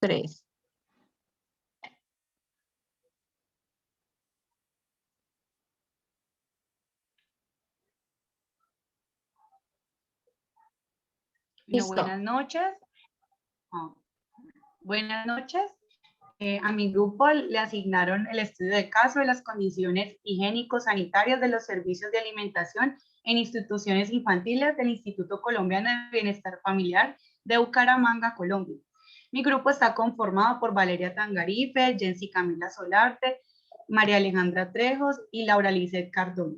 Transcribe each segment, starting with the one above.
3. Bueno, buenas noches. Buenas noches. A mi grupo le asignaron el estudio de caso de las condiciones higiénico-sanitarias de los servicios de alimentación en instituciones infantiles del Instituto Colombiano de Bienestar Familiar de Bucaramanga, Colombia. Mi grupo está conformado por Valeria Tangarife, Jensi Camila Solarte, María Alejandra Trejos y Laura Lizeth Cardona.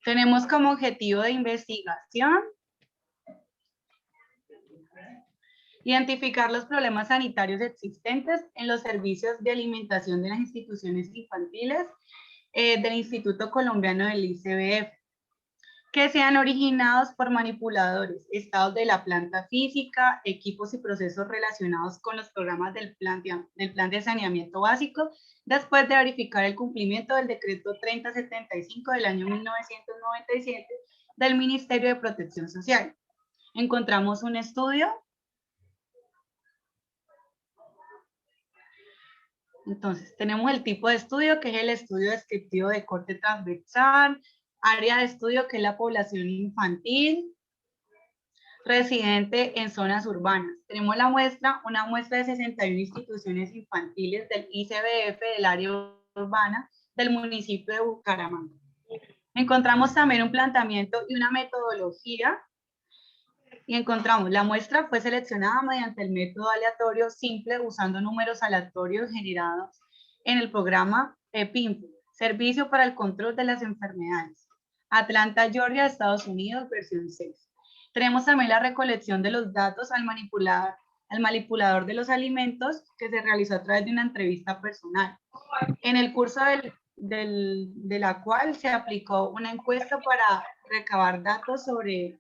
Tenemos como objetivo de investigación identificar los problemas sanitarios existentes en los servicios de alimentación de las instituciones infantiles del Instituto Colombiano del ICBF, que sean originados por manipuladores, estados de la planta física, equipos y procesos relacionados con los programas del plan de saneamiento básico, después de verificar el cumplimiento del decreto 3075 del año 1997 del Ministerio de Protección Social. Encontramos un estudio. Entonces, tenemos el tipo de estudio, que es el estudio descriptivo de corte transversal, área de estudio, que es la población infantil, residente en zonas urbanas. Tenemos la muestra, una muestra de 61 instituciones infantiles del ICBF del área urbana del municipio de Bucaramanga. Encontramos también un planteamiento y una metodología. Y encontramos, la muestra fue seleccionada mediante el método aleatorio simple usando números aleatorios generados en el programa PINFO, Servicio para el Control de las Enfermedades, Atlanta, Georgia, Estados Unidos, versión 6. Tenemos también la recolección de los datos al manipulador de los alimentos, que se realizó a través de una entrevista personal. En el curso de la cual se aplicó una encuesta para recabar datos sobre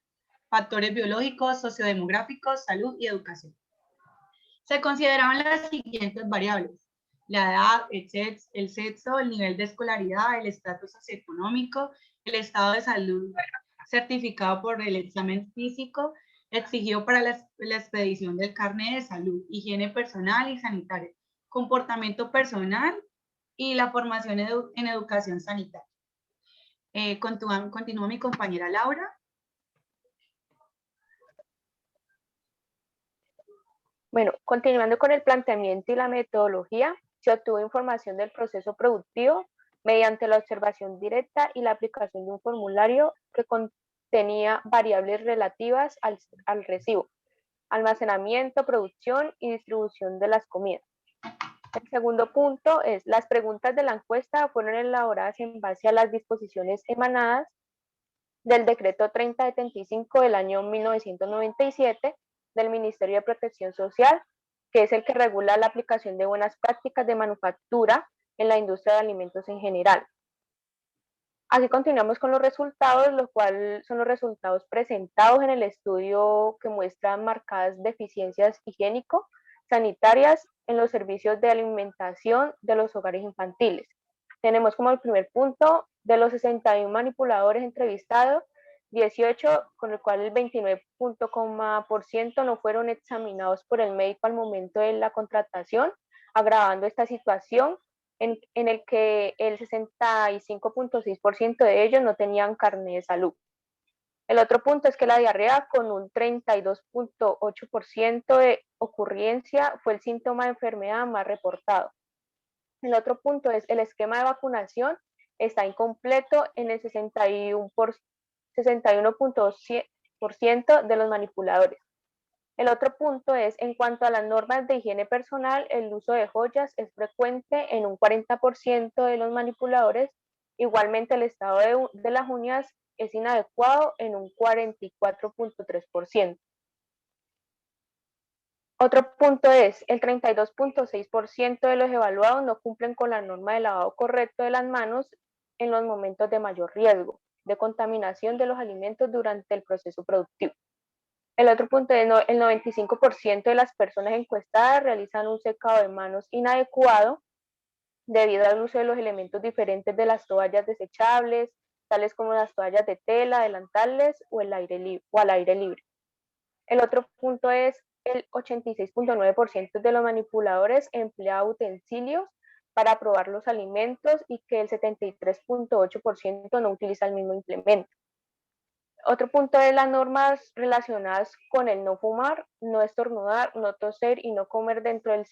factores biológicos, sociodemográficos, salud y educación. Se consideraban las siguientes variables: la edad, el sexo, el nivel de escolaridad, el estatus socioeconómico, el estado de salud certificado por el examen físico exigido para la expedición del carnet de salud, higiene personal y sanitaria, comportamiento personal y la formación en educación sanitaria. Continúa mi compañera Laura. Bueno, continuando con el planteamiento y la metodología, se obtuvo información del proceso productivo mediante la observación directa y la aplicación de un formulario que contenía variables relativas al recibo, almacenamiento, producción y distribución de las comidas. El segundo punto es: las preguntas de la encuesta fueron elaboradas en base a las disposiciones emanadas del decreto 3075 del año 1997 del Ministerio de Protección Social, que es el que regula la aplicación de buenas prácticas de manufactura en la industria de alimentos en general. Así continuamos con los resultados, los cuales son los resultados presentados en el estudio, que muestran marcadas deficiencias higiénico-sanitarias en los servicios de alimentación de los hogares infantiles. Tenemos como el primer punto: de los 61 manipuladores entrevistados, 18, con el cual el 29% no fueron examinados por el médico al momento de la contratación, agravando esta situación en el que el 65.6% de ellos no tenían carnet de salud. El otro punto es que la diarrea, con un 32.8% de ocurrencia, fue el síntoma de enfermedad más reportado. El otro punto es: el esquema de vacunación está incompleto en el 61.2% de los manipuladores. El otro punto es: en cuanto a las normas de higiene personal, el uso de joyas es frecuente en un 40% de los manipuladores. Igualmente, el estado de las uñas es inadecuado en un 44.3%. Otro punto es: el 32.6% de los evaluados no cumplen con la norma de lavado correcto de las manos en los momentos de mayor riesgo de contaminación de los alimentos durante el proceso productivo. El otro punto es: el 95% de las personas encuestadas realizan un secado de manos inadecuado debido al uso de los elementos diferentes de las toallas desechables, tales como las toallas de tela, delantales o al aire libre. El otro punto es: el 86.9% de los manipuladores emplea utensilios para probar los alimentos y que el 73.8% no utiliza el mismo implemento. Otro punto de las normas relacionadas con el no fumar, no estornudar, no toser y no comer dentro del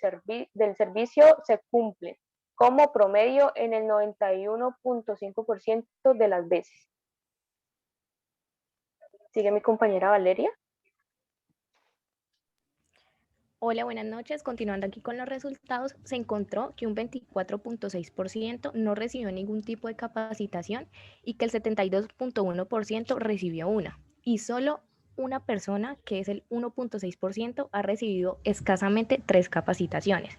servicio se cumplen como promedio en el 91.5% de las veces. Sigue mi compañera Valeria. Hola, buenas noches. Continuando aquí con los resultados, se encontró que un 24.6% no recibió ningún tipo de capacitación y que el 72.1% recibió una. Y solo una persona, que es el 1.6%, ha recibido escasamente 3 capacitaciones.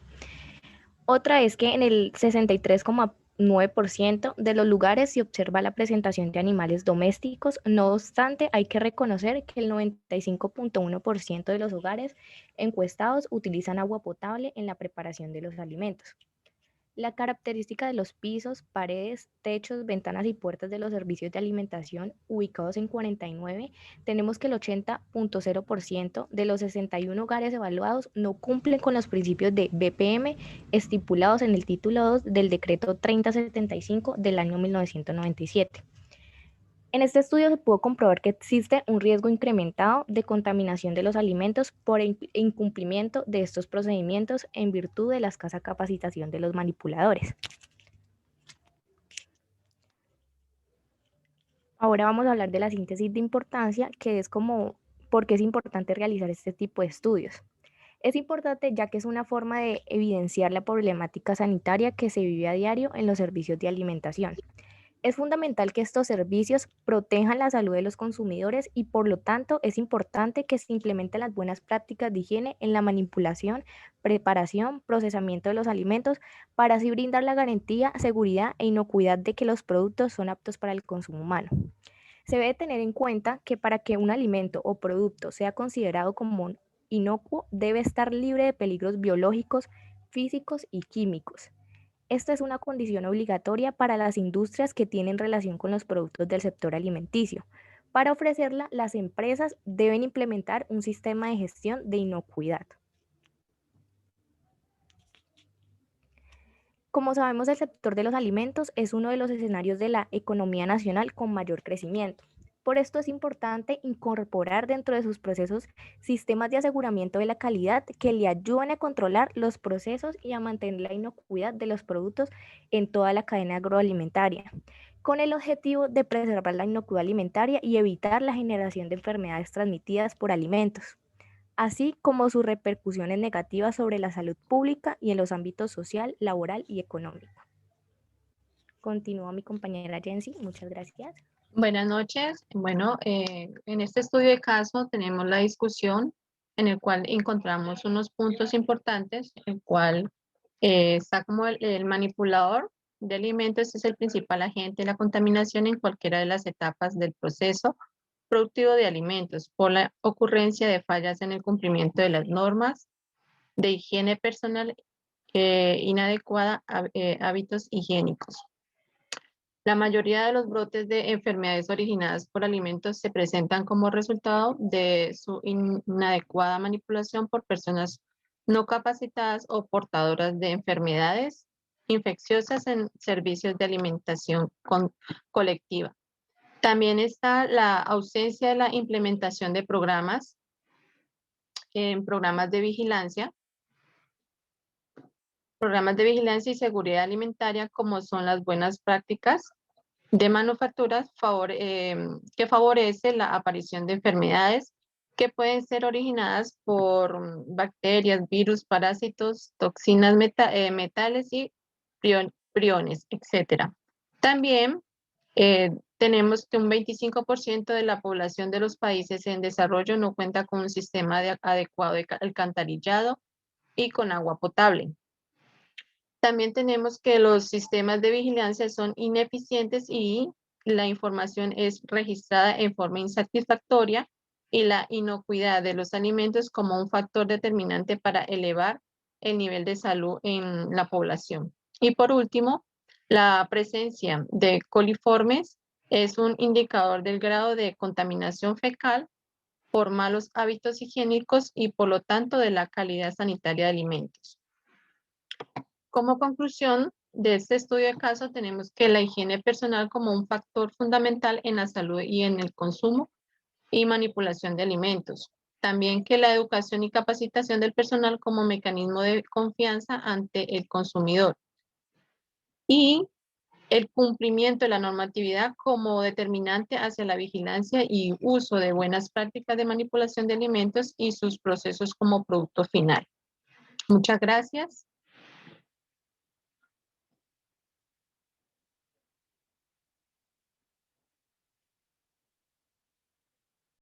Otra es que en el 63.9% de los lugares se observa la presentación de animales domésticos. No obstante, hay que reconocer que el 95.1% de los hogares encuestados utilizan agua potable en la preparación de los alimentos. La característica de los pisos, paredes, techos, ventanas y puertas de los servicios de alimentación ubicados en 49, tenemos que el 80.0% de los 61 hogares evaluados no cumplen con los principios de BPM estipulados en el título 2 del decreto 3075 del año 1997. En este estudio se pudo comprobar que existe un riesgo incrementado de contaminación de los alimentos por incumplimiento de estos procedimientos en virtud de la escasa capacitación de los manipuladores. Ahora vamos a hablar de la síntesis de importancia, que es como por qué es importante realizar este tipo de estudios. Es importante ya que es una forma de evidenciar la problemática sanitaria que se vive a diario en los servicios de alimentación. Es fundamental que estos servicios protejan la salud de los consumidores y por lo tanto es importante que se implementen las buenas prácticas de higiene en la manipulación, preparación, procesamiento de los alimentos para así brindar la garantía, seguridad e inocuidad de que los productos son aptos para el consumo humano. Se debe tener en cuenta que para que un alimento o producto sea considerado como inocuo debe estar libre de peligros biológicos, físicos y químicos. Esta es una condición obligatoria para las industrias que tienen relación con los productos del sector alimenticio. Para ofrecerla, las empresas deben implementar un sistema de gestión de inocuidad. Como sabemos, el sector de los alimentos es uno de los escenarios de la economía nacional con mayor crecimiento. Por esto es importante incorporar dentro de sus procesos sistemas de aseguramiento de la calidad que le ayuden a controlar los procesos y a mantener la inocuidad de los productos en toda la cadena agroalimentaria, con el objetivo de preservar la inocuidad alimentaria y evitar la generación de enfermedades transmitidas por alimentos, así como sus repercusiones negativas sobre la salud pública y en los ámbitos social, laboral y económico. Continúa mi compañera Jensi, muchas gracias. Buenas noches. Bueno, en este estudio de caso tenemos la discusión en el cual encontramos unos puntos importantes, el cual está como el manipulador de alimentos es el principal agente de la contaminación en cualquiera de las etapas del proceso productivo de alimentos por la ocurrencia de fallas en el cumplimiento de las normas de higiene personal inadecuada, hábitos higiénicos. La mayoría de los brotes de enfermedades originadas por alimentos se presentan como resultado de su inadecuada manipulación por personas no capacitadas o portadoras de enfermedades infecciosas en servicios de alimentación colectiva. También está la ausencia de la implementación de programas de vigilancia y seguridad alimentaria, como son las buenas prácticas de manufacturas que favorece la aparición de enfermedades que pueden ser originadas por bacterias, virus, parásitos, toxinas, metales y priones, etc. También tenemos que un 25% de la población de los países en desarrollo no cuenta con un sistema adecuado de alcantarillado y con agua potable. También tenemos que los sistemas de vigilancia son ineficientes y la información es registrada en forma insatisfactoria y la inocuidad de los alimentos como un factor determinante para elevar el nivel de salud en la población. Y por último, la presencia de coliformes es un indicador del grado de contaminación fecal por malos hábitos higiénicos y por lo tanto de la calidad sanitaria de alimentos. Como conclusión de este estudio de caso, tenemos que la higiene personal como un factor fundamental en la salud y en el consumo y manipulación de alimentos. También que la educación y capacitación del personal como mecanismo de confianza ante el consumidor. Y el cumplimiento de la normatividad como determinante hacia la vigilancia y uso de buenas prácticas de manipulación de alimentos y sus procesos como producto final. Muchas gracias.